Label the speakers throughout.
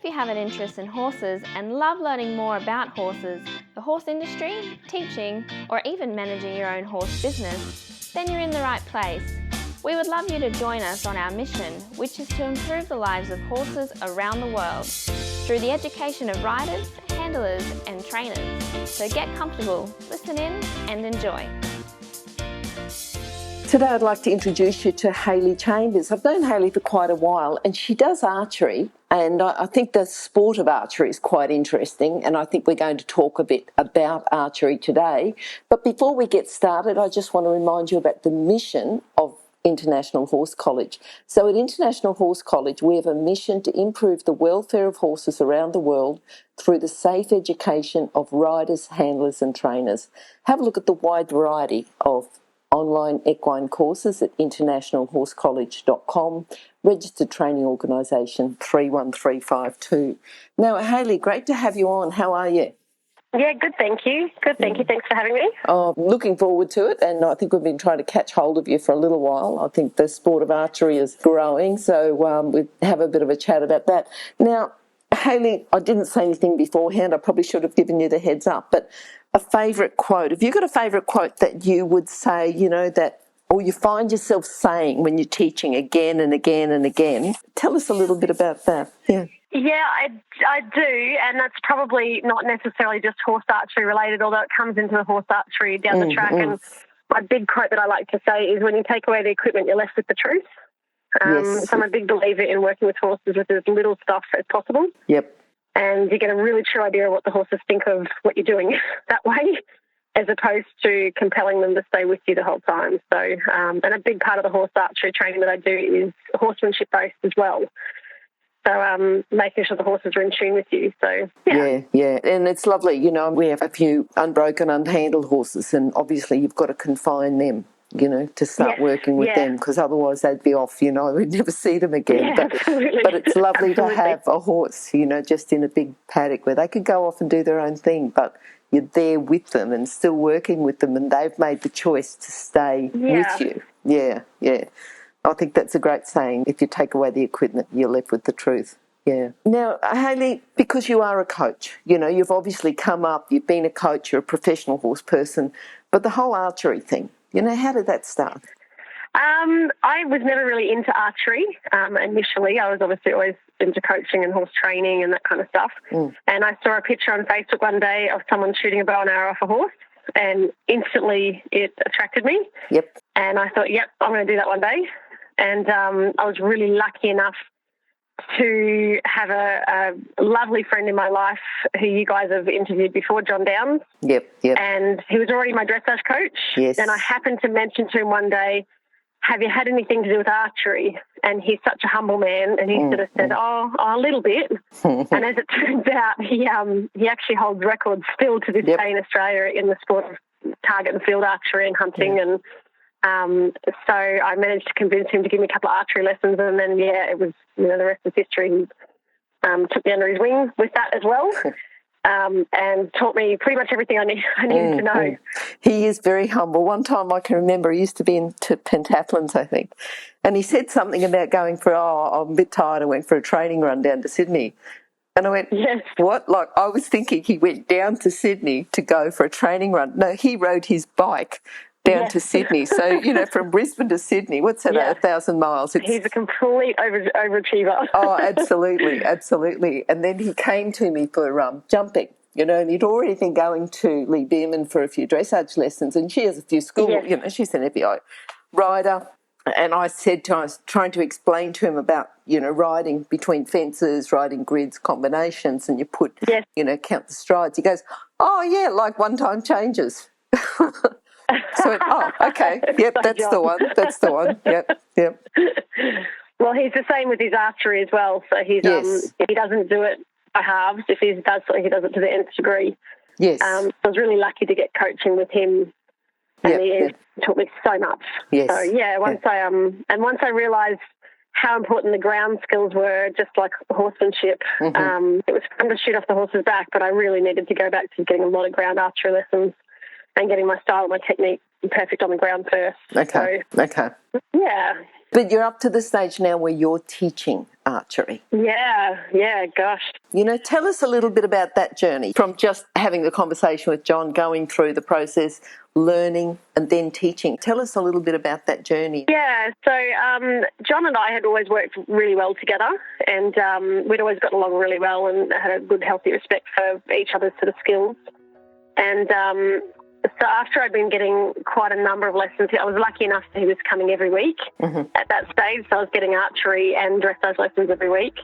Speaker 1: if you have an interest in horses and love learning more about horses, the horse industry, teaching, or even managing your own horse business, then you're in the right place. We would love you to join us on our mission, which is to improve the lives of horses around the world through the education of riders, handlers, and trainers. So get comfortable, listen in, and enjoy.
Speaker 2: Today I'd like to introduce you to Hayley Chambers. I've known Hayley for quite a while, and she does archery, and I think the sport of archery is quite interesting, and I think we're going to talk a bit about archery today. But before we get started, I just want to remind you about the mission of International Horse College. So at International Horse College, we have a mission to improve the welfare of horses around the world through the safe education of riders, handlers and trainers. Have a look at the wide variety of online equine courses at internationalhorsecollege.com, registered training organisation 31352. Now, Hayley, great to have you on. How are you?
Speaker 3: Yeah, good, thank you. Good, thank you. Thanks for having me.
Speaker 2: Oh, looking forward to it, and I think we've been trying to catch hold of you for a little while. I think the sport of archery is growing, so we'll have a bit of a chat about that. Now, Hayley, I didn't say anything beforehand. I probably should have given you the heads up, but a favourite quote. Have you got a favourite quote that you would say, you know, that, or you find yourself saying when you're teaching again and again and again? Tell us a little bit about that. Yeah.
Speaker 3: Yeah, I do, and that's probably not necessarily just horse archery related, although it comes into the horse archery down the track. And my big quote that I like to say is, when you take away the equipment, you're left with the truth.
Speaker 2: Yes.
Speaker 3: So I'm a big believer in working with horses with as little stuff as possible.
Speaker 2: Yep.
Speaker 3: And you get a really true idea of what the horses think of what you're doing that way, as opposed to compelling them to stay with you the whole time. So, and a big part of the horse archery training that I do is horsemanship based as well. So making sure the horses are in tune with you. So,
Speaker 2: yeah. And it's lovely. You know, we have a few unbroken, unhandled horses, and obviously you've got to confine them, you know, to start working with them, because otherwise they'd be off, you know, we'd never see them again.
Speaker 3: Yeah,
Speaker 2: but it's lovely to have a horse, you know, just in a big paddock where they could go off and do their own thing, but you're there with them and still working with them, and they've made the choice to stay with you. Yeah. I think that's a great saying. If you take away the equipment, you're left with the truth. Yeah. Now, Hayley, because you are a coach, you know, you've obviously come up, you've been a coach, you're a professional horse person, but the whole archery thing, you know, how did that start?
Speaker 3: I was never really into archery initially. I was obviously always into coaching and horse training and that kind of stuff. And I saw a picture on Facebook one day of someone shooting a bow and arrow off a horse, and instantly it attracted me.
Speaker 2: Yep.
Speaker 3: And I thought, I'm going to do that one day. And I was really lucky enough to have a lovely friend in my life who you guys have interviewed before, John Downs.
Speaker 2: Yep.
Speaker 3: And he was already my dressage coach.
Speaker 2: Yes.
Speaker 3: And I happened to mention to him one day, have you had anything to do with archery? And he's such a humble man, and he sort of said, a little bit. And as it turns out, he actually holds records still to this day in Australia in the sport of target and field archery and hunting. And so I managed to convince him to give me a couple of archery lessons, and then, it was, you know, the rest is history. He took me under his wing with that as well. And taught me pretty much everything I needed to know.
Speaker 2: He is very humble. One time I can remember, he used to be into pentathlons, I think, and he said something about going for, I'm a bit tired, I went for a training run down to Sydney. And I went, what? Like, I was thinking he went down to Sydney to go for a training run. No, he rode his bike down to Sydney. So, you know, from Brisbane to Sydney, what's that, 1,000 miles?
Speaker 3: He's a complete overachiever.
Speaker 2: Oh, absolutely. And then he came to me for jumping, you know, and he'd already been going to Lee Beerman for a few dressage lessons, and she has a few school, you know, she's an FBI rider. And I was trying to explain to him about, you know, riding between fences, riding grids, combinations, and you put, you know, count the strides. He goes, like one-time changes. So, okay, that's the one. Yep.
Speaker 3: Well, he's the same with his archery as well. So he's if he doesn't do it by halves, if he does something, he does it to the nth degree.
Speaker 2: Yes.
Speaker 3: So I was really lucky to get coaching with him, and he taught me so much.
Speaker 2: Yes.
Speaker 3: So once I realised how important the ground skills were, just like horsemanship, it was fun to shoot off the horse's back, but I really needed to go back to getting a lot of ground archery lessons and getting my style and my technique perfect on the ground first.
Speaker 2: Okay.
Speaker 3: So, yeah.
Speaker 2: But you're up to the stage now where you're teaching archery.
Speaker 3: Yeah, gosh.
Speaker 2: You know, tell us a little bit about that journey from just having the conversation with John, going through the process, learning and then teaching. Tell us a little bit about that journey.
Speaker 3: Yeah, so John and I had always worked really well together, and we'd always gotten along really well and had a good, healthy respect for each other's sort of skills. And so after I'd been getting quite a number of lessons, I was lucky enough that he was coming every week at that stage. So I was getting archery and dressage lessons every week,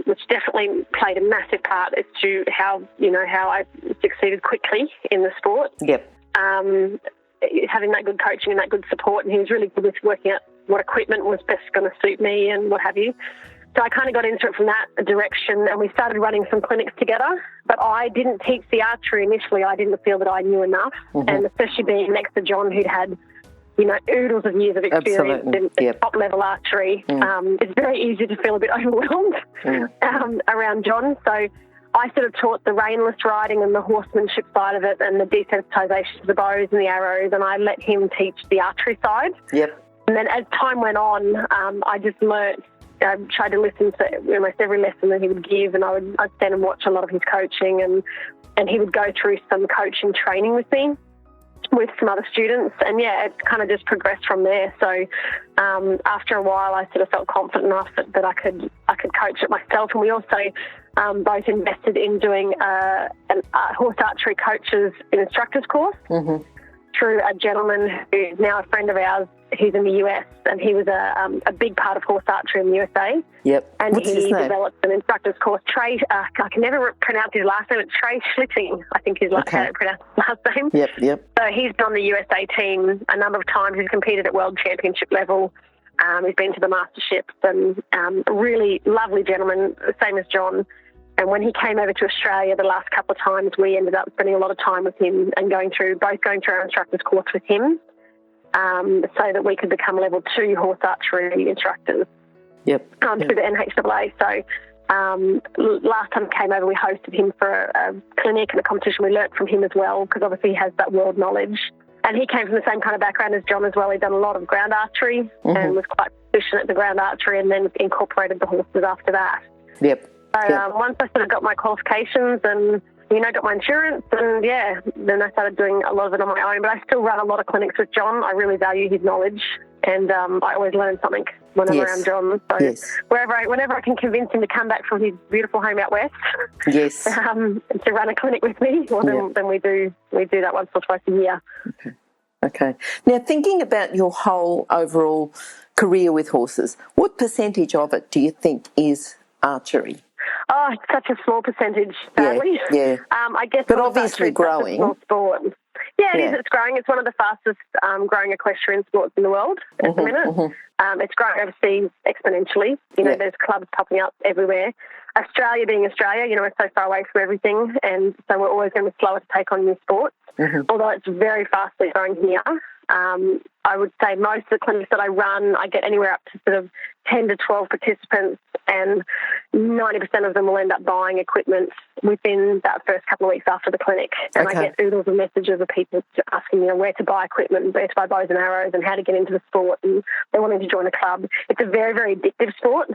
Speaker 3: which definitely played a massive part as to how I succeeded quickly in the sport.
Speaker 2: Yep.
Speaker 3: Having that good coaching and that good support, and he was really good with working out what equipment was best going to suit me and what have you. So I kind of got into it from that direction, and we started running some clinics together. But I didn't teach the archery initially. I didn't feel that I knew enough, and especially being next to John, who'd had, oodles of years of experience in top-level archery, it's very easy to feel a bit overwhelmed around John. So I sort of taught the reinless riding and the horsemanship side of it and the desensitization of the bows and the arrows, and I let him teach the archery side. Yep. And then as time went on, I just learnt. I tried to listen to almost every lesson that he would give, and I'd stand and watch a lot of his coaching, and he would go through some coaching training with me, with some other students, and it kind of just progressed from there. So after a while, I sort of felt confident enough that I could coach it myself, and we also both invested in doing a horse archery coaches and instructors course through a gentleman who's now a friend of ours. He's in the US, and he was a big part of horse archery in the USA. Yep. And
Speaker 2: What's his name?
Speaker 3: Developed an instructor's course. Trey, I can never pronounce his last name. It's Trey Schlitting, I think his last name. Yep. So he's been on the USA team a number of times. He's competed at world championship level. He's been to the masterships, and really lovely gentleman, same as John. And when he came over to Australia the last couple of times, we ended up spending a lot of time with him and going through our instructor's course with him. So that we could become level 2 horse archery instructors through the NHAA. So last time he came over, we hosted him for a clinic and a competition. We learnt from him as well, because obviously he has that world knowledge. And he came from the same kind of background as John as well. He'd done a lot of ground archery and was quite proficient at the ground archery, and then incorporated the horses after that. So once I sort of got my qualifications and got my insurance, and then I started doing a lot of it on my own. But I still run a lot of clinics with John. I really value his knowledge, and I always learn something whenever I'm John. So whenever I can convince him to come back from his beautiful home out west, to run a clinic with me, then we do that once or twice a year.
Speaker 2: Okay. Now, thinking about your whole overall career with horses, what percentage of it do you think is archery?
Speaker 3: Oh, it's such a small percentage, sadly. I guess,
Speaker 2: but obviously growing.
Speaker 3: Such a small sport. It is. It's growing. It's one of the fastest growing equestrian sports in the world at the minute. It's growing overseas exponentially. There's clubs popping up everywhere. Australia being Australia, we're so far away from everything, and so we're always going to be slower to take on new sports. Although it's very fastly growing here. I would say most of the clinics that I run, I get anywhere up to sort of 10 to 12 participants, and 90% of them will end up buying equipment within that first couple of weeks after the clinic. And I get oodles of messages of people asking me where to buy equipment, where to buy bows and arrows, and how to get into the sport, and they're wanting to join a club. It's a very, very addictive sport.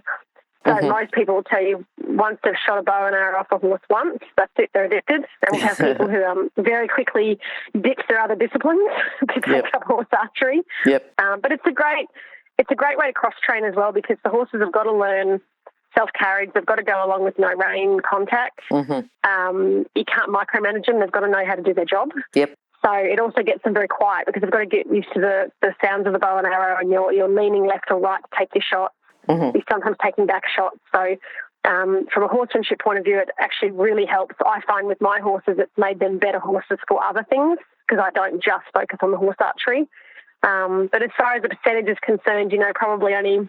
Speaker 3: So most people will tell you once they've shot a bow and arrow off a horse once, that's it, they're addicted. And we have people who very quickly ditch their other disciplines to take up horse archery. But it's a great way to cross-train as well, because the horses have got to learn self-carriage. They've got to go along with no rein contact. You can't micromanage them. They've got to know how to do their job. So it also gets them very quiet, because they've got to get used to the sounds of the bow and arrow, and you're leaning left or right to take your shot. You're sometimes taking back shots. So from a horsemanship point of view, it actually really helps. I find with my horses, it's made them better horses for other things, because I don't just focus on the horse archery. But as far as the percentage is concerned, probably only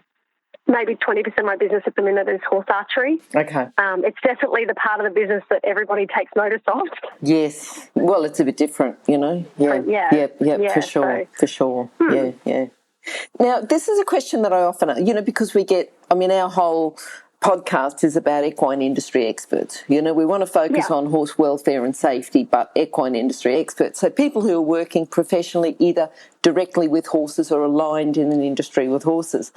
Speaker 3: maybe 20% of my business at the minute is horse archery. It's definitely the part of the business that everybody takes notice of.
Speaker 2: Yes. Well, it's a bit different, for sure. Now, this is a question that I often, because we get, our whole podcast is about equine industry experts. We want to focus on horse welfare and safety, but equine industry experts. So people who are working professionally, either directly with horses or aligned in an industry with horses.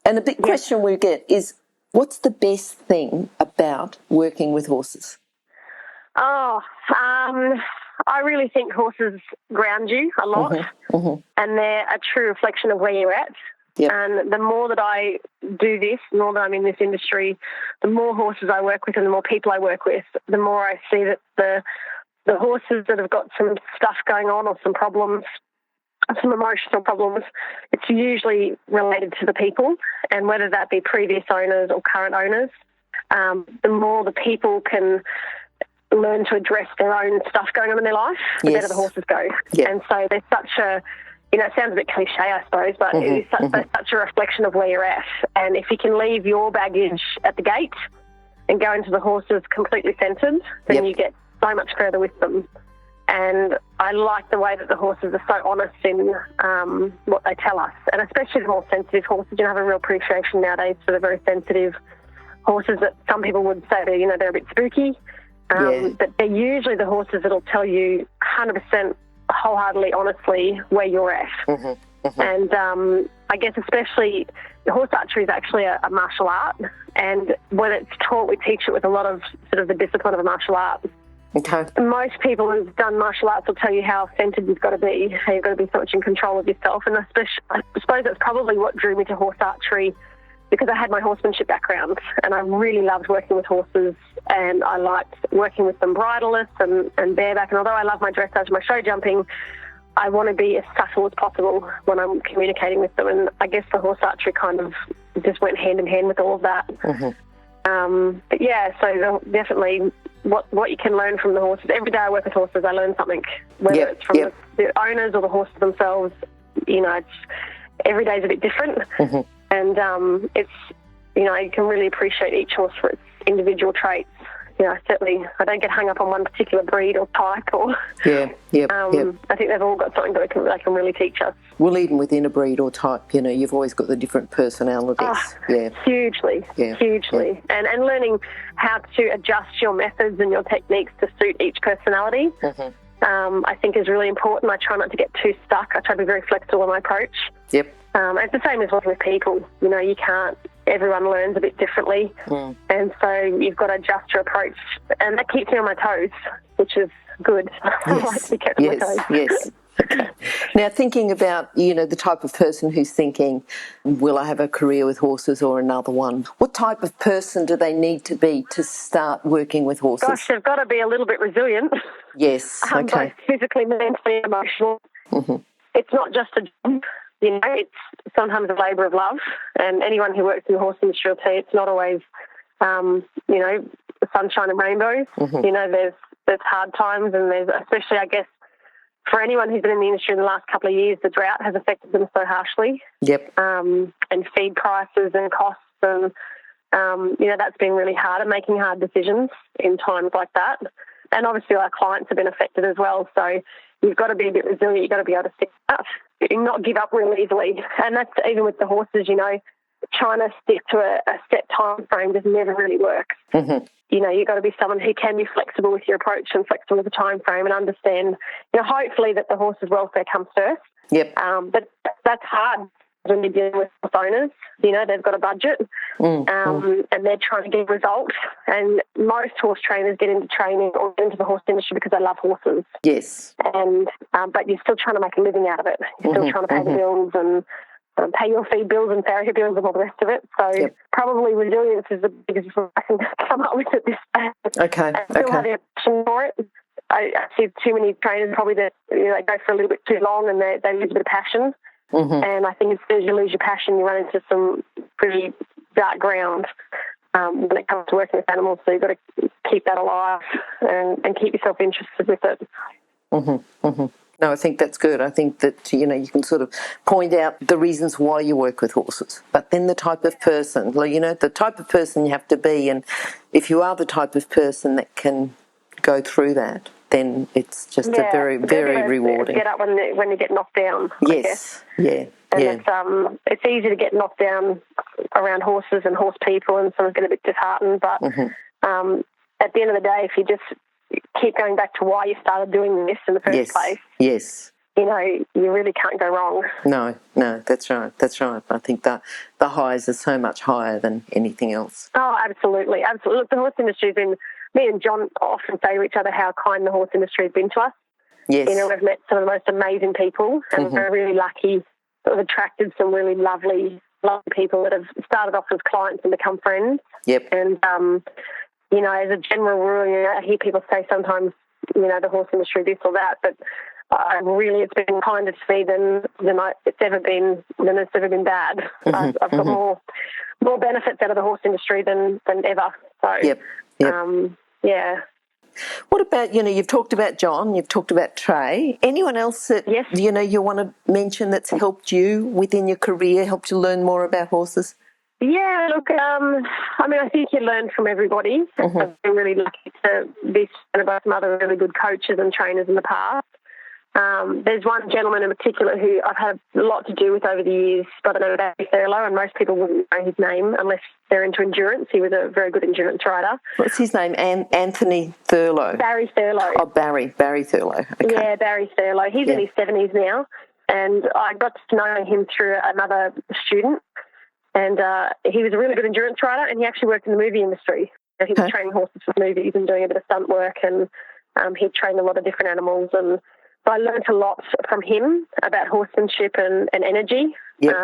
Speaker 2: And a big question we get is, What's the best thing about working with horses?
Speaker 3: I really think horses ground you a lot, and they're a true reflection of where you're at.
Speaker 2: Yep.
Speaker 3: And the more that I do this, the more that I'm in this industry, the more horses I work with and the more people I work with, the more I see that the horses that have got some stuff going on or some problems, some emotional problems, it's usually related to the people, and whether that be previous owners or current owners, the more the people can learn to address their own stuff going on in their life, the better the horses go.
Speaker 2: Yep.
Speaker 3: And so there's such a, it sounds a bit cliche, I suppose, but it is such a reflection of where you're at. And if you can leave your baggage at the gate and go into the horses completely centred, then you get so much further with them. And I like the way that the horses are so honest in what they tell us, and especially the more sensitive horses. You have a real appreciation nowadays for the very sensitive horses that some people would say they're a bit spooky, but they're usually the horses that'll tell you 100% wholeheartedly, honestly, where you're at. And I guess especially horse archery is actually a martial art, and when it's taught, we teach it with a lot of sort of the discipline of a martial art.
Speaker 2: Okay.
Speaker 3: Most people who've done martial arts will tell you how centred you've got to be, how you've got to be so much in control of yourself. And I suppose that's probably what drew me to horse archery, because I had my horsemanship background and I really loved working with horses, and I liked working with them bridleless and bareback. And although I love my dressage and my show jumping, I want to be as subtle as possible when I'm communicating with them. And I guess the horse archery kind of just went hand in hand with all of that. But yeah, so definitely what you can learn from the horses. Every day I work with horses, I learn something, whether it's from the owners or the horses themselves. It's every day's a bit different, and it's you can really appreciate each horse for its individual traits. Certainly I don't get hung up on one particular breed or type, or I think they've all got something that they can really teach us.
Speaker 2: Well, even within a breed or type, you've always got the different personalities.
Speaker 3: Hugely. And learning how to adjust your methods and your techniques to suit each personality, I think is really important. I try not to get too stuck. I try to be very flexible in my approach. It's the same as working with people. You can't. Everyone learns a bit differently, and so you've got to adjust your approach, and that keeps me on my toes, which is good. I like to be kept on my toes.
Speaker 2: Yes. Okay. Now, thinking about, the type of person who's thinking, will I have a career with horses or another one? What type of person do they need to be to start working with horses?
Speaker 3: Gosh, they've got to be a little bit resilient.
Speaker 2: Yes, okay.
Speaker 3: Both physically, mentally, emotional. It's not just a job. It's sometimes a labour of love, and anyone who works in the horse industry will tell you it's not always, sunshine and rainbows. There's hard times, and there's, especially, I guess, for anyone who's been in the industry in the last couple of years, the drought has affected them so harshly. And feed prices and costs, and that's been really hard, and making hard decisions in times like that. And obviously our clients have been affected as well, so you've got to be a bit resilient. You've got to be able to stick up and not give up real easily. And that's even with the horses, trying to stick to a set time frame just never really works. You've got to be someone who can be flexible with your approach and flexible with the time frame, and understand, hopefully that the horse's welfare comes first. But that's hard when you're dealing with horse owners. They've got a budget, and they're trying to get results. And most horse trainers get into training or get into the horse industry because they love horses.
Speaker 2: Yes.
Speaker 3: And but you're still trying to make a living out of it. You're still trying to pay the bills and pay your feed bills and farrier bills and all the rest of it. So probably resilience is the biggest one I can come up with at this stage.
Speaker 2: Okay.
Speaker 3: And still having a passion for it. I see too many trainers probably that they go for a little bit too long and they lose a bit of passion. And I think as soon as you lose your passion, you run into some pretty dark ground when it comes to working with animals. So you've got to keep that alive and keep yourself interested with it.
Speaker 2: No, I think that's good. I think that, you can sort of point out the reasons why you work with horses, but then the type of person, the type of person you have to be. And if you are the type of person that can go through that, then it's just a very, very rewarding.
Speaker 3: Get up when you get knocked down.
Speaker 2: Yes, And
Speaker 3: it's easy to get knocked down around horses and horse people, and sort of get a bit disheartened. But at the end of the day, if you just keep going back to why you started doing this in the first place, you really can't go wrong.
Speaker 2: No, that's right. I think the highs are so much higher than anything else.
Speaker 3: Oh, absolutely. Look, the horse industry's been, me and John often say to each other how kind the horse industry has been to us.
Speaker 2: Yes.
Speaker 3: We've met some of the most amazing people, and we're really lucky that we've attracted some really lovely people that have started off as clients and become friends.
Speaker 2: Yep.
Speaker 3: And, as a general rule, I hear people say sometimes, the horse industry, this or that, but it's been kinder to me than it's ever been bad. I've got more benefits out of the horse industry than ever. So,
Speaker 2: yep.
Speaker 3: yeah.
Speaker 2: What about, you've talked about John, you've talked about Trey. Anyone else that,
Speaker 3: yes.
Speaker 2: You want to mention that's helped you within your career, helped you learn more about horses?
Speaker 3: Yeah, look, I think you learn from everybody. I've been really lucky to be surrounded by some other really good coaches and trainers in the past. There's one gentleman in particular who I've had a lot to do with over the years by the name of Barry Thurlow, and most people wouldn't know his name unless they're into endurance. He was a very good endurance rider.
Speaker 2: What's his name? Anthony Thurlow?
Speaker 3: Barry Thurlow.
Speaker 2: Oh, Barry Thurlow. Okay.
Speaker 3: Yeah, Barry Thurlow. He's in his 70s now, and I got to know him through another student, and he was a really good endurance rider, and he actually worked in the movie industry. He was training horses for movies and doing a bit of stunt work, and he trained a lot of different animals, and I learned a lot from him about horsemanship and energy.
Speaker 2: Yep.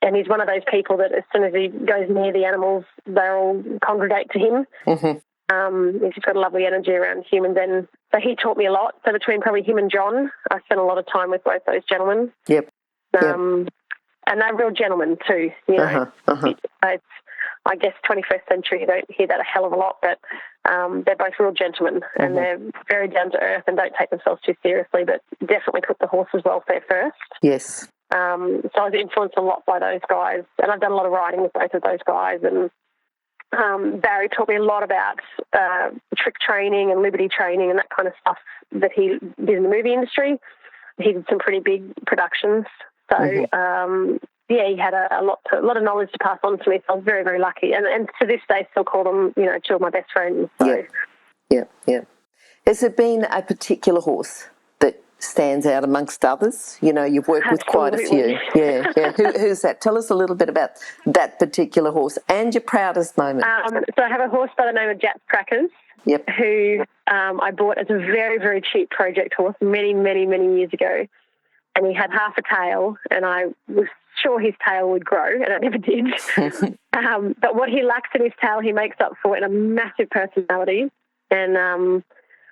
Speaker 3: And he's one of those people that as soon as he goes near the animals, they all congregate to him. He's just got a lovely energy around humans. And so he taught me a lot. So between probably him and John, I spent a lot of time with both those gentlemen.
Speaker 2: Yep.
Speaker 3: And they're real gentlemen too. It's, I guess 21st century, you don't hear that a hell of a lot, but they're both real gentlemen, and they're very down to earth and don't take themselves too seriously, but definitely put the horse's welfare first.
Speaker 2: Yes.
Speaker 3: So I was influenced a lot by those guys, and I've done a lot of riding with both of those guys. And Barry taught me a lot about trick training and liberty training and that kind of stuff that he did in the movie industry. He did some pretty big productions. So, he had a lot of knowledge to pass on to me, so I was very, very lucky. And to this day, still call them, two of my best friends. So.
Speaker 2: Yeah. Has there been a particular horse that stands out amongst others? You've worked with quite a few. Yeah. Who's that? Tell us a little bit about that particular horse and your proudest moment.
Speaker 3: So I have a horse by the name of Jats Crackers.
Speaker 2: Yep.
Speaker 3: Who I bought as a very, very cheap project horse many, many, many years ago. And he had half a tail, and I was sure his tail would grow, and it never did. But what he lacks in his tail, he makes up for in a massive personality. And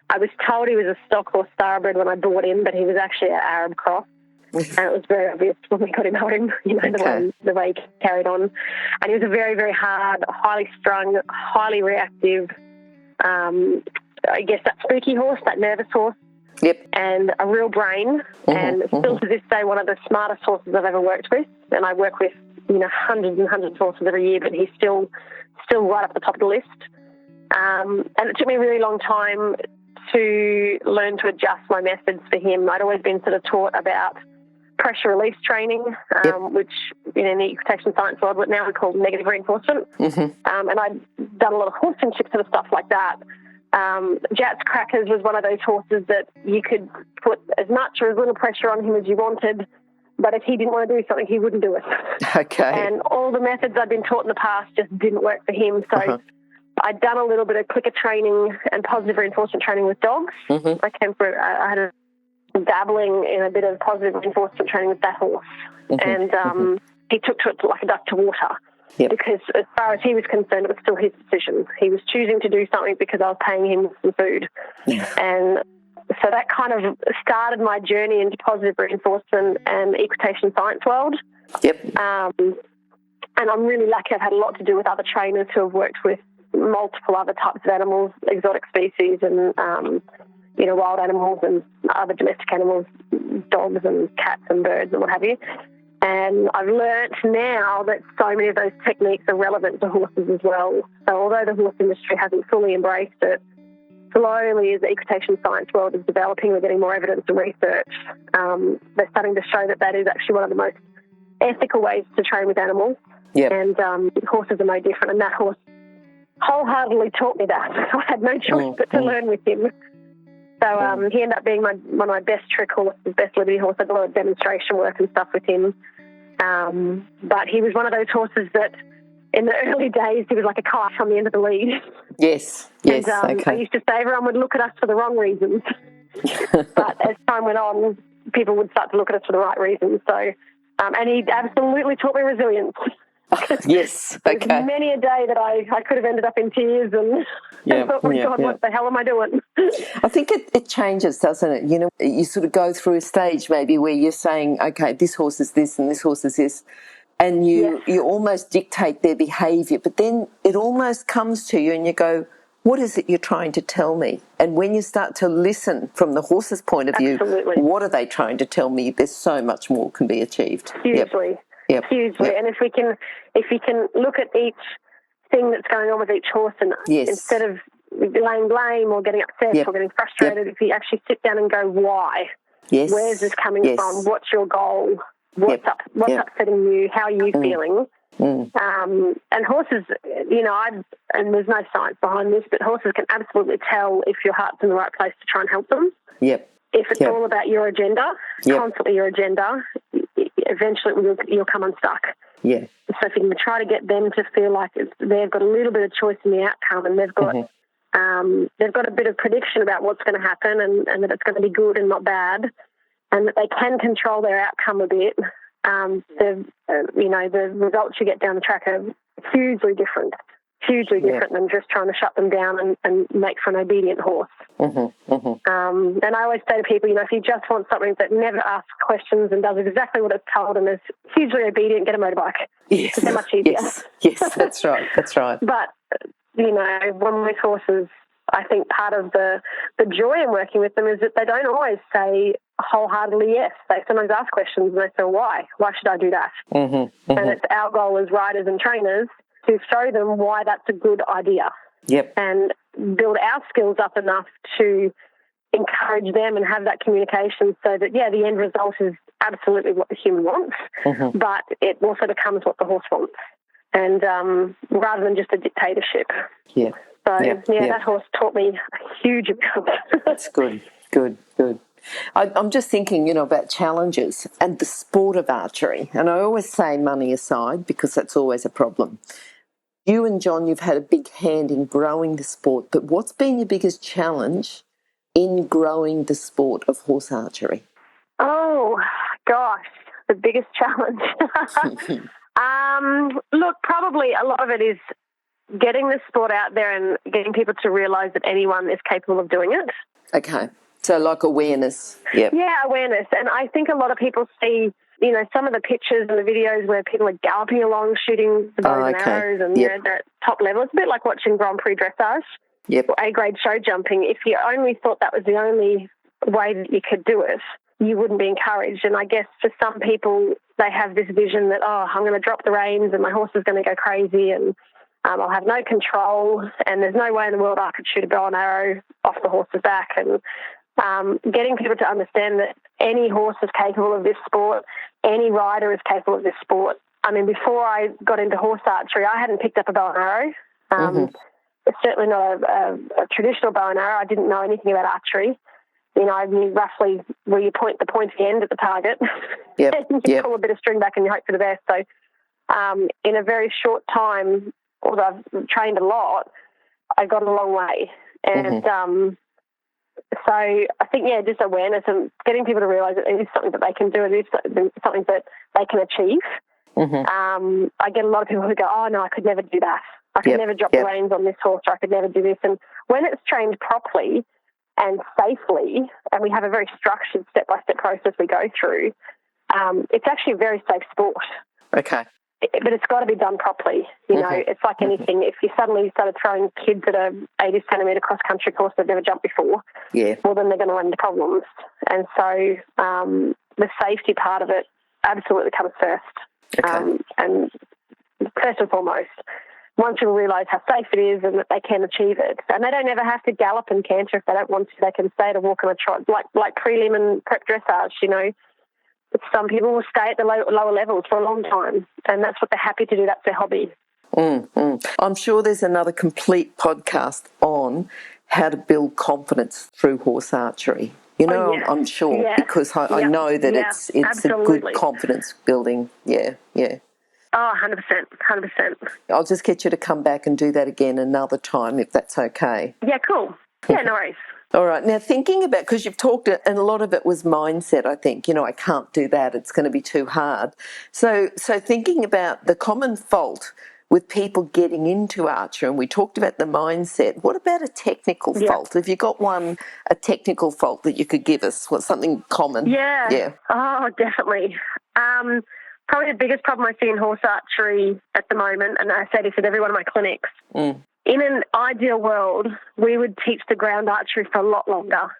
Speaker 3: I was told he was a stock horse thoroughbred when I bought him, but he was actually an Arab cross. And it was very obvious when we got him home, the way he carried on. And he was a very, very hard, highly strung, highly reactive, I guess that spooky horse, that nervous horse.
Speaker 2: Yep.
Speaker 3: And a real brain, and still to this day one of the smartest horses I've ever worked with. And I work with hundreds and hundreds of horses every year, but he's still right up the top of the list. And it took me a really long time to learn to adjust my methods for him. I'd always been sort of taught about pressure release training, which in the equitation science world, what now we call negative reinforcement. And I'd done a lot of horsemanship sort of stuff like that. Jats Crackers was one of those horses that you could put as much or as little pressure on him as you wanted, but if he didn't want to do something, he wouldn't do it.
Speaker 2: Okay.
Speaker 3: And all the methods I'd been taught in the past just didn't work for him. So I'd done a little bit of clicker training and positive reinforcement training with dogs. I had a dabbling in a bit of positive reinforcement training with that horse. And he took to it like a duck to water. Yep. Because as far as he was concerned, it was still his decision. He was choosing to do something because I was paying him some food. And so that kind of started my journey into positive reinforcement and equitation science world.
Speaker 2: Yep.
Speaker 3: And I'm really lucky I've had a lot to do with other trainers who have worked with multiple other types of animals, exotic species and, wild animals and other domestic animals, dogs and cats and birds and what have you. And I've learnt now that so many of those techniques are relevant to horses as well. So although the horse industry hasn't fully embraced it, slowly as the equitation science world is developing, we're getting more evidence and research. They're starting to show that is actually one of the most ethical ways to train with animals.
Speaker 2: Yep.
Speaker 3: And horses are no different. And that horse wholeheartedly taught me that. I had no choice but to learn with him. So he ended up being one of my best trick horses, best Liberty horse. I did a lot of demonstration work and stuff with him. But he was one of those horses that in the early days, he was like a kite on the end of the lead.
Speaker 2: Yes,
Speaker 3: And
Speaker 2: okay.
Speaker 3: I used to say everyone would look at us for the wrong reasons. But as time went on, people would start to look at us for the right reasons. So, and he absolutely taught me resilience.
Speaker 2: Yes, okay.
Speaker 3: There's many a day that I could have ended up in tears and thought, oh, God, what the hell am I doing?
Speaker 2: I think it changes, doesn't it? You know, you sort of go through a stage maybe where you're saying, okay, this horse is this and this horse is this, and you almost dictate their behaviour, but then it almost comes to you and you go, what is it you're trying to tell me? And when you start to listen from the horse's point of view, what are they trying to tell me? There's so much more can be achieved.
Speaker 3: Hugely. Hugely. And if we can look at each thing that's going on with each horse and instead of laying blame or getting upset or getting frustrated, if you actually sit down and go, why? Where's this coming from? What's your goal? What's upsetting you? How are you feeling? And horses, you know, and there's no science behind this, but horses can absolutely tell if your heart's in the right place to try and help them. If it's all about your agenda, constantly your agenda, eventually you'll come unstuck. So if you can try to get them to feel like they've got a little bit of choice in the outcome, and they've got a bit of prediction about what's going to happen, and that it's going to be good and not bad, and that they can control their outcome a bit. The results you get down the track are hugely different than just trying to shut them down and make for an obedient horse. And I always say to people, you know, if you just want something that never asks questions and does exactly what it's told and is hugely obedient, get a motorbike.
Speaker 2: Yes,
Speaker 3: they're much easier.
Speaker 2: Yes, that's right.
Speaker 3: But, you know, one with horses, I think part of the joy in working with them is that they don't always say wholeheartedly yes. They sometimes ask questions and they say, why? Why should I do that? And it's our goal as riders and trainers to show them why that's a good idea. And build our skills up enough to encourage them and have that communication so that, the end result is absolutely what the human wants, but it also becomes what the horse wants. And rather than just a dictatorship. That horse taught me a huge amount.
Speaker 2: That's good. I'm just thinking, you know, about challenges and the sport of archery. And I always say money aside because that's always a problem. You and John, you've had a big hand in growing the sport, but what's been your biggest challenge in growing the sport of horse archery?
Speaker 3: Oh, gosh, the biggest challenge. Look, probably a lot of it is getting the sport out there and getting people to realise that anyone is capable of doing it.
Speaker 2: Okay. So like awareness.
Speaker 3: Yeah, awareness. And I think a lot of people see, you know, some of the pictures and the videos where people are galloping along, shooting the bows and arrows and they're at top level. It's a bit like watching Grand Prix dressage or A-grade show jumping. If you only thought that was the only way that you could do it, you wouldn't be encouraged. And I guess for some people, they have this vision that, I'm going to drop the reins and my horse is going to go crazy and I'll have no control and there's no way in the world I could shoot a bow and arrow off the horse's back. And getting people to understand that any horse is capable of this sport, any rider is capable of this sport. I mean, before I got into horse archery, I hadn't picked up a bow and arrow. It's certainly not a traditional bow and arrow. I didn't know anything about archery. You know, I knew roughly where you point the pointy end at the target. And you pull a bit of string back and you hope for the best. So in a very short time, although I've trained a lot, I got a long way. And so I think, just awareness and getting people to realise that it is something that they can do. It is something that they can achieve. I get a lot of people who go, oh, no, I could never do that. I could never drop the reins on this horse, or I could never do this. And when it's trained properly and safely, and we have a very structured step-by-step process we go through, it's actually a very safe sport.
Speaker 2: Okay.
Speaker 3: But it's got to be done properly. You know, it's like anything. If you suddenly started throwing kids at a 80-centimetre cross-country course they've never jumped before, well, then they're going to run into problems. And so the safety part of it absolutely comes first. And first and foremost, once people realise how safe it is and that they can achieve it, and they don't ever have to gallop and canter if they don't want to, they can stay to walk on a trot, like prelim and prep dressage, you know. Some people will stay at the lower levels for a long time, and that's what they're happy to do. That's their hobby.
Speaker 2: I'm sure there's another complete podcast on how to build confidence through horse archery. You know,
Speaker 3: Oh, yeah.
Speaker 2: I'm sure,
Speaker 3: Yeah.
Speaker 2: because I know that it's
Speaker 3: absolutely.
Speaker 2: a good confidence building. Yeah, yeah.
Speaker 3: Oh, 100%, 100%.
Speaker 2: I'll just get you to come back and do that again another time, if that's okay.
Speaker 3: Yeah, cool. Yeah, no worries.
Speaker 2: All right. Now, thinking about, because you've talked, and a lot of it was mindset, I think, I can't do that, it's going to be too hard. So thinking about the common fault with people getting into archery, and we talked about the mindset, what about a technical fault? Have you got a technical fault that you could give us? What's something common?
Speaker 3: Yeah. Oh, definitely. Probably the biggest problem I see in horse archery at the moment, and I say this at every one of my clinics, in an ideal world, we would teach the ground archery for a lot longer.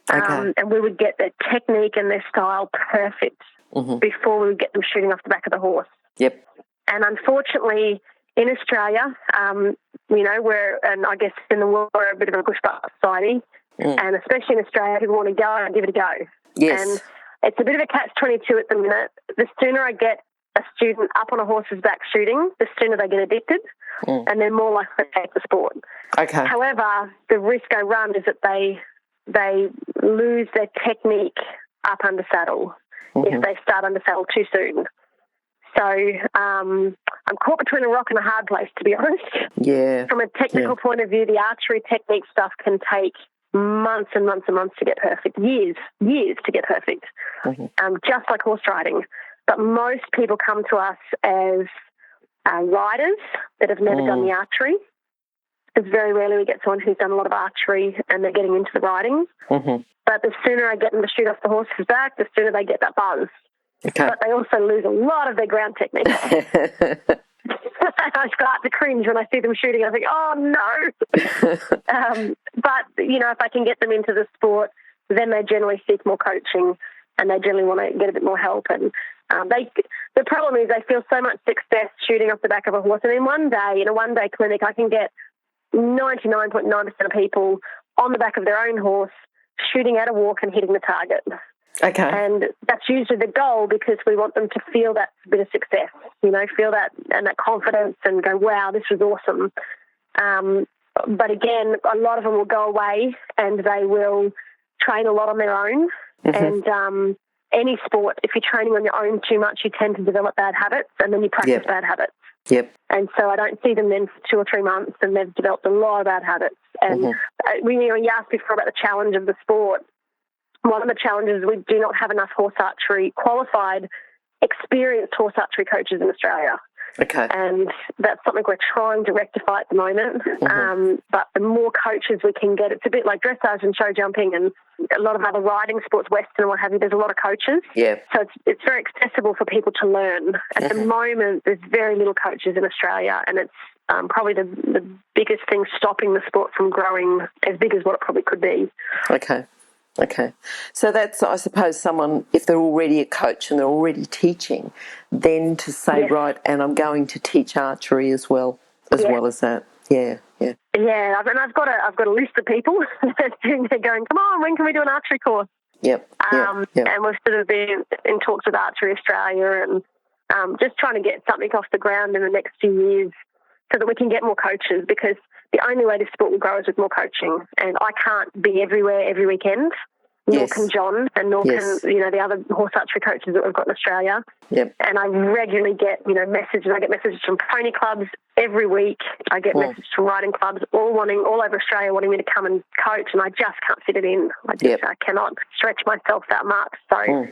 Speaker 3: And we would get their technique and their style perfect before we would get them shooting off the back of the horse.
Speaker 2: Yep.
Speaker 3: And unfortunately, in Australia, and I guess in the world, we're a bit of a bushbuck society, and especially in Australia, people want to go and give it a go.
Speaker 2: Yes.
Speaker 3: And it's a bit of a catch-22 at the minute. The sooner I get a student up on a horse's back shooting, the sooner they get addicted, and they're more likely to take the sport.
Speaker 2: Okay.
Speaker 3: However, the risk I run is that they lose their technique up under saddle if they start under saddle too soon. So I'm caught between a rock and a hard place, to be honest.
Speaker 2: Yeah.
Speaker 3: From a technical point of view, the archery technique stuff can take months and months and months to get perfect, years to get perfect, just like horse riding. But most people come to us as riders that have never done the archery. It's very rarely we get someone who's done a lot of archery and they're getting into the riding. But the sooner I get them to shoot off the horse's back, the sooner they get that buzz.
Speaker 2: Okay.
Speaker 3: But they also lose a lot of their ground technique. I start to cringe when I see them shooting. I think, oh, no. But, if I can get them into the sport, then they generally seek more coaching and they generally want to get a bit more help. And the problem is they feel so much success shooting off the back of a horse. And in a one-day clinic, I can get 99.9% of people on the back of their own horse shooting at a walk and hitting the target.
Speaker 2: Okay.
Speaker 3: And that's usually the goal because we want them to feel that bit of success, feel that and that confidence and go, wow, this was awesome. But again, a lot of them will go away and they will train a lot on their own. And any sport, if you're training on your own too much, you tend to develop bad habits and then you practice bad habits.
Speaker 2: Yep.
Speaker 3: And so I don't see them then for 2 or 3 months and they've developed a lot of bad habits. And you asked before about the challenge of the sport. One of the challenges is we do not have enough horse archery, qualified, experienced horse archery coaches in Australia.
Speaker 2: Okay.
Speaker 3: And that's something we're trying to rectify at the moment. But the more coaches we can get, it's a bit like dressage and show jumping and a lot of other riding sports, Western and what have you, there's a lot of coaches.
Speaker 2: Yeah.
Speaker 3: So it's very accessible for people to learn. At the moment, there's very little coaches in Australia and it's probably the biggest thing stopping the sport from growing as big as what it probably could be.
Speaker 2: Okay. So that's, I suppose, someone, if they're already a coach and they're already teaching, then to say, right, and I'm going to teach archery as well as that. Yeah.
Speaker 3: Yeah, and I've got a list of people sitting there going, come on, when can we do an archery course?
Speaker 2: Yep.
Speaker 3: And we've sort of been in talks with Archery Australia and just trying to get something off the ground in the next few years so that we can get more coaches because the only way this sport will grow is with more coaching. And I can't be everywhere every weekend, nor can John, and nor can, the other horse archery coaches that we've got in Australia.
Speaker 2: Yep.
Speaker 3: And I regularly get, messages. I get messages from pony clubs every week. I get messages from riding clubs all over Australia wanting me to come and coach, and I just can't fit it in. I cannot stretch myself that much. So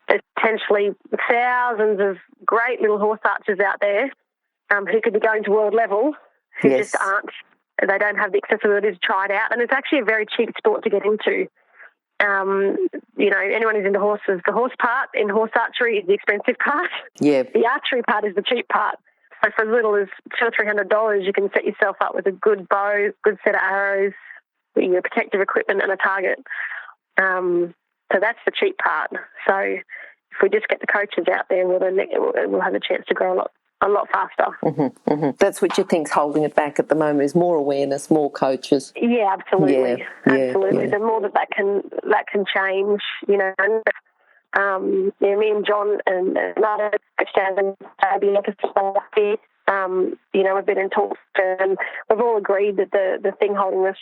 Speaker 3: there's potentially thousands of great little horse archers out there who could be going to world level who just aren't. They don't have the accessibility to try it out. And it's actually a very cheap sport to get into. Anyone who's into horses, the horse part in horse archery is the expensive part. Yeah. The archery part is the cheap part. So for as little as $200 or $300, you can set yourself up with a good bow, good set of arrows, your protective equipment and a target. So that's the cheap part. So if we just get the coaches out there, we'll have a chance to grow a lot faster.
Speaker 2: That's what you think's holding it back at the moment is more awareness, more coaches.
Speaker 3: Yeah, absolutely. Absolutely. The more that can change, me and John and another coach down in the We've been in talks and we've all agreed that the thing holding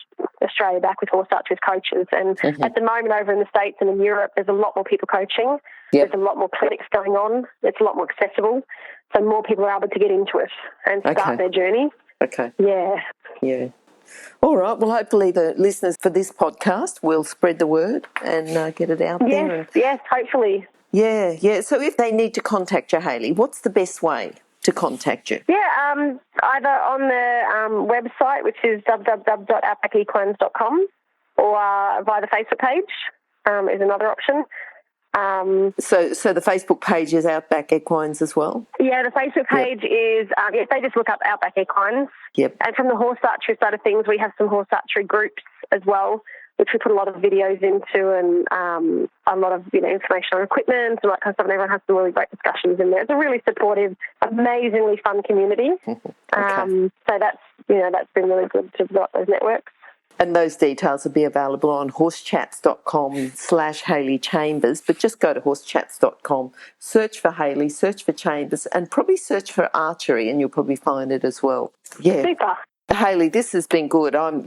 Speaker 3: Australia back with horse archery is coaches. And at the moment over in the States and in Europe, there's a lot more people coaching. Yep. There's a lot more clinics going on. It's a lot more accessible. So more people are able to get into it and start their journey.
Speaker 2: Okay.
Speaker 3: Yeah.
Speaker 2: All right. Well, hopefully the listeners for this podcast will spread the word and get it out there.
Speaker 3: Yes, hopefully.
Speaker 2: Yeah. So if they need to contact you, Hayley, what's the best way to contact you?
Speaker 3: Yeah, either on the website, which is www.outbackequines.com, or via the Facebook page is another option.
Speaker 2: So the Facebook page is Outback Equines as well?
Speaker 3: Yeah, the Facebook page is, they just look up Outback Equines.
Speaker 2: Yep.
Speaker 3: And from the horse archery side of things, we have some horse archery groups as well, which we put a lot of videos into and a lot of information on equipment and that kind of stuff. And everyone has some really great discussions in there. It's a really supportive, amazingly fun community. So that's been really good to develop those networks.
Speaker 2: And those details will be available on horsechats.com/Hayley Chambers. But just go to horsechats.com, search for Hayley, search for Chambers, and probably search for Archery, and you'll probably find it as well. Yeah.
Speaker 3: Super.
Speaker 2: Hayley, this has been good. I'm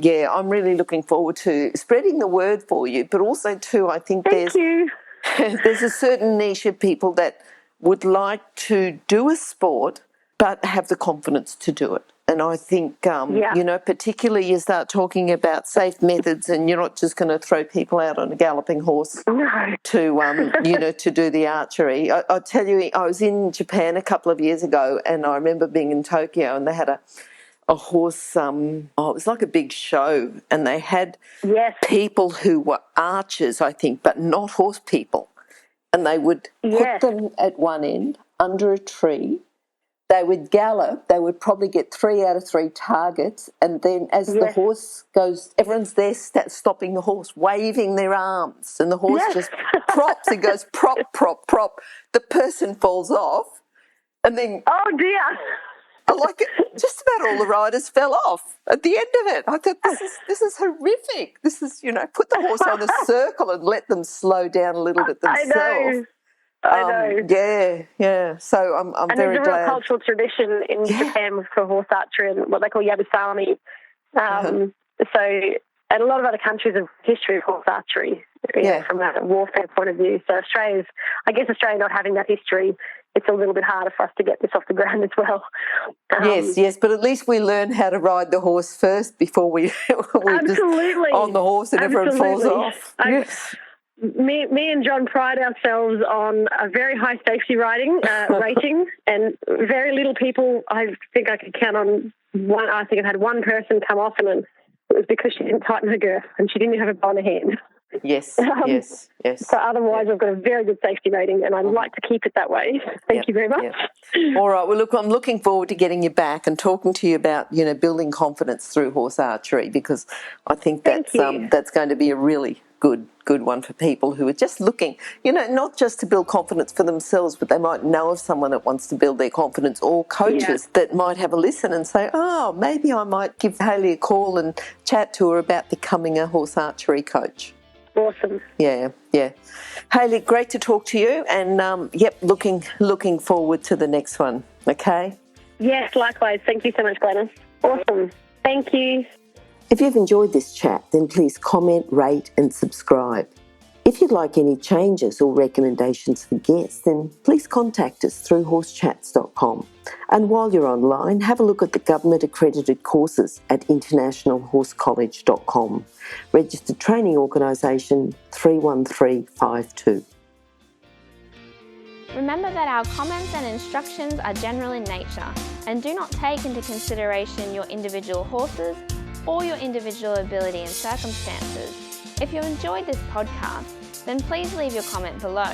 Speaker 2: really looking forward to spreading the word for you, but also too, I think there's a certain niche of people that would like to do a sport but have the confidence to do it. And I think, particularly you start talking about safe methods and you're not just going to throw people out on a galloping horse to do the archery. I'll tell you, I was in Japan a couple of years ago and I remember being in Tokyo and they had a horse, it was like a big show, and they had people who were archers, I think, but not horse people. And they would put them at one end under a tree. They would gallop, they would probably get 3 out of 3 targets, and then as the horse goes, everyone's there stopping the horse, waving their arms, and the horse just props and goes prop, prop, prop. The person falls off, and then...
Speaker 3: Oh, dear.
Speaker 2: Just about all the riders fell off at the end of it. I thought, this is horrific. This is, put the horse on a circle and let them slow down a little bit themselves.
Speaker 3: I know.
Speaker 2: Yeah. So I'm very glad.
Speaker 3: And there's a real cultural tradition in Japan for horse archery and what they call yabusami. And a lot of other countries have history of horse archery from a warfare point of view. So Australia not having that history, it's a little bit harder for us to get this off the ground as well.
Speaker 2: Yes, but at least we learn how to ride the horse first before we just on the horse and everyone falls off.
Speaker 3: Me and John pride ourselves on a very high safety riding rating, and very little people. I think I could count on one. I think I've had one person come off, and it was because she didn't tighten her girth and she didn't have a bow in her hand.
Speaker 2: Yes.
Speaker 3: So otherwise, I've got a very good safety rating, and I'd like to keep it that way. Thank you very much.
Speaker 2: All right. Well, look, I'm looking forward to getting you back and talking to you about building confidence through horse archery, because I think that's going to be a really good one for people who are just looking, not just to build confidence for themselves, but they might know of someone that wants to build their confidence, or coaches that might have a listen and say, oh, maybe I might give Hayley a call and chat to her about becoming a horse archery coach.
Speaker 3: Awesome.
Speaker 2: Yeah. Hayley, great to talk to you, and looking forward to the next one. Okay?
Speaker 3: Yes, likewise. Thank you so much, Glenys. Awesome. Thank you.
Speaker 2: If you've enjoyed this chat, then please comment, rate and subscribe. If you'd like any changes or recommendations for guests, then please contact us through horsechats.com. And while you're online, have a look at the government-accredited courses at internationalhorsecollege.com. Registered Training Organisation 31352.
Speaker 1: Remember that our comments and instructions are general in nature and do not take into consideration your individual horses or your individual ability and circumstances. If you enjoyed this podcast, then please leave your comment below.